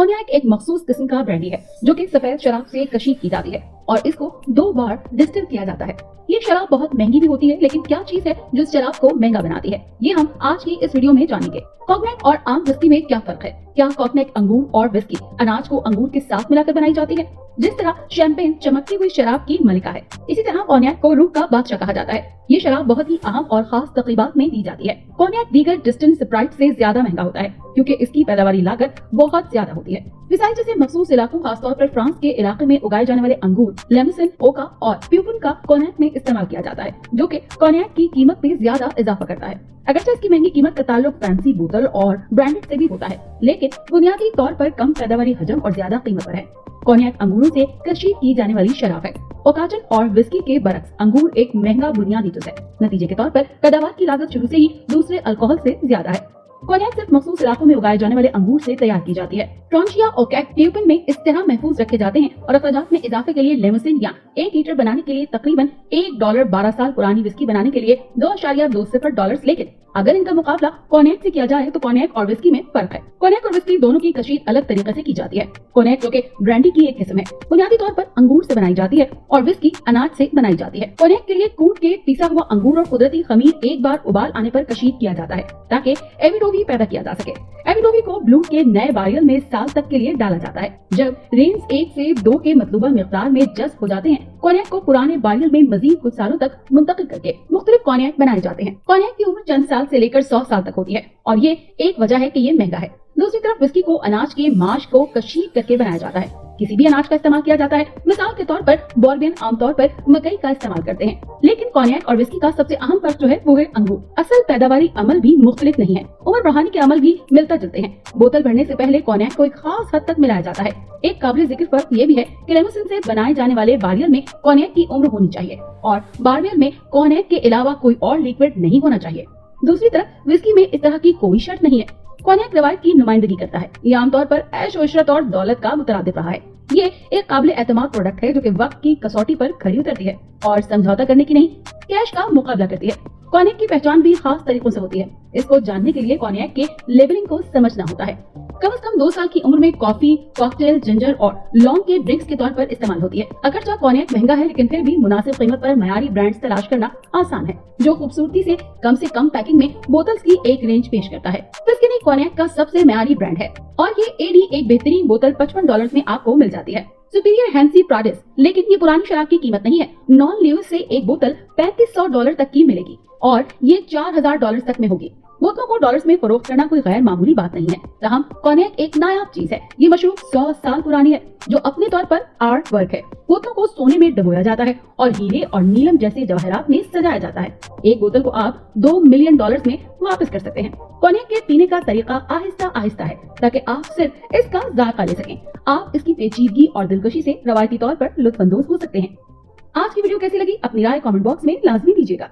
कोन्याक एक मखसूस किस्म का ब्रांडी है जो कि सफेद शराब से कशीद की जाती है और इसको 2 बार डिस्टिल किया जाता है। ये शराब बहुत महंगी भी होती है, लेकिन क्या चीज है जो इस शराब को महंगा बनाती है, ये हम आज की इस वीडियो में जानेंगे। कॉग्नैक और आम विस्की में क्या फर्क है? क्या कॉग्नैक अंगूर और विस्की अनाज को अंगूर के साथ मिलाकर बनाई जाती है? जिस तरह शैंपेन चमकती हुई शराब की मलिका है, इसी तरह कोन्याक को रूह का बादशाह कहा जाता है। ये शराब बहुत ही अहम और खास तकरीबात में दी जाती है। कोन्याक दीगर डिस्टिल्ड स्प्राइट से ज्यादा महंगा होता है क्योंकि इसकी पैदावारी लागत बहुत ज्यादा होती है। मिसाइल जैसे मखसूस इलाकों, खासतौर पर फ्रांस के इलाके में उगाए जाने वाले अंगूर लेमसन, ओका और प्यूपन का कोन्याक में इस्तेमाल किया जाता है, जो कि कोन्याक की कीमत में ज्यादा इजाफा करता है। अगरचे इसकी महंगी कीमत का ताल्लुक फैंसी बोतल और ब्रांडेड से भी होता है, लेकिन बुनियादी तौर पर कम पैदावारी, हजम और ज्यादा कीमत पर है। कोन्याक अंगूरों से कशीद की जाने वाली शराब है। ओकाजन और विस्की के बरक्स अंगूर एक महंगा बुनियादी जुज़ है। नतीजे के तौर पर पैदावार की लागत शुरू से ही दूसरे अल्कोहल से ज्यादा है। कोन्याक सिर्फ मखसूस इलाकों में उगाए जाने वाले अंगूर से तैयार की जाती है। ट्रॉन्शिया ओकैक ट्यूपन में इस तरह महफूज रखे जाते हैं और अखराजात में इजाफे के लिए लेमसिन या 1 लीटर बनाने के लिए तकरीबन $1 12 साल पुरानी विस्की बनाने के लिए $2.20, लेकिन अगर इनका मुकाबला कोन्याक से किया जाए तो कोन्याक और विस्की में फर्क है। कोन्याक और विस्की दोनों की कशीद अलग तरीके से की जाती है। कोन्याक जो कि ब्रांडी की एक किस्म है, बुनियादी तौर पर अंगूर से बनाई जाती है और विस्की अनाज से बनाई जाती है। कोन्याक के लिए कूट के पिसा हुआ अंगूर और कुदरती खमीर एक बार उबाल आने पर कशीद किया जाता है ताकि एविडोवी पैदा किया जा सके। एविडोवी को ब्लूट के नए बारियल में साल तक के लिए डाला जाता है। जब रेंज 1 से 2 के मतलूबा मिकदार में जज्ब हो जाते हैं, कोन्याक को पुराने बारियल में मजीद कुछ सालों तक मुंतकिल करके मुख्तलिफ कोन्याक बनाए जाते हैं। कोन्याक की उम्र चंद साल से लेकर 100 साल तक होती है और ये एक वजह है कि ये महंगा है। दूसरी तरफ विस्की को अनाज के माश को कशीद करके बनाया जाता है। किसी भी अनाज का इस्तेमाल किया जाता है। मिसाल के तौर पर बोर्बियन आमतौर पर मकई का इस्तेमाल करते हैं, लेकिन कोन्याक और विस्की का सबसे अहम फर्क जो है वो है अंगूर। असल पैदावारी अमल भी मुख्तलिफ नहीं है, उम्र बढ़ाने के अमल भी मिलता जुलते हैं। बोतल भरने से पहले कोन्याक को एक खास हद तक मिलाया जाता है। एक काबिल जिक्र फर्क ये भी है कि लेमसिन से बनाए जाने वाले बारियल में कोन्याक की उम्र होनी चाहिए और बारियल में कोन्याक के अलावा कोई और लिक्विड नहीं होना चाहिए। दूसरी तरफ विस्की में इस तरह की कोई शर्त नहीं है। कोन्याक रवायत की नुमाइंदगी करता है। ये आमतौर पर ऐश और इशरत और दौलत का मुतरादिफ रहा है। ये एक काबिल एतमाद प्रोडक्ट है जो कि वक्त की कसौटी पर खरी उतरती है और समझौता करने की नहीं, कैश का मुकाबला करती है। कोन्याक की पहचान भी खास तरीकों से होती है। इसको जानने के लिए कोन्याक के लेबलिंग को समझना होता है। कम से कम 2 साल की उम्र में कॉफी, कॉकटेल, जिंजर और लौंग के ड्रिंक्स के तौर पर इस्तेमाल होती है। अगरचे कोन्याक महंगा है, लेकिन फिर भी मुनासिब कीमत पर मयारी ब्रांड्स तलाश करना आसान है जो खूबसूरती से कम पैकिंग में बोतल्स की एक रेंज पेश करता है। फिस्किनी कोन्याक का सबसे मयारी ब्रांड है और ये एडी एक बेहतरीन बोतल $55 में आपको मिल जाती है। सुपीरियर हैंसी प्राडिस, लेकिन ये पुरानी शराब की कीमत नहीं है। नॉन ल्यूइस से एक बोतल $3500 तक की मिलेगी और ये $4000 तक में होगी। बोतलों को डॉलर्स में फरोख्त करना कोई गैर मामूली बात नहीं है। तहम कोन्याक एक नायाब चीज है। ये मशरूब 100 साल पुरानी है जो अपने तौर पर आर्ट वर्क है। बोतलों को सोने में डुबोया जाता है और हीरे और नीलम जैसे जवाहरात में सजाया जाता है। एक बोतल को आप $2 मिलियन में वापस कर सकते हैं। कोन्याक के पीने का तरीका आहिस्ता आहिस्ता है ताकि आप सिर्फ इसका जायका ले सकें। आप इसकी पेचीदगी और दिलकशी से रवायती तौर पर लुत्फ अंदोज हो सकते हैं। आज की वीडियो कैसी लगी अपनी राय कमेंट बॉक्स में लाजमी दीजिएगा।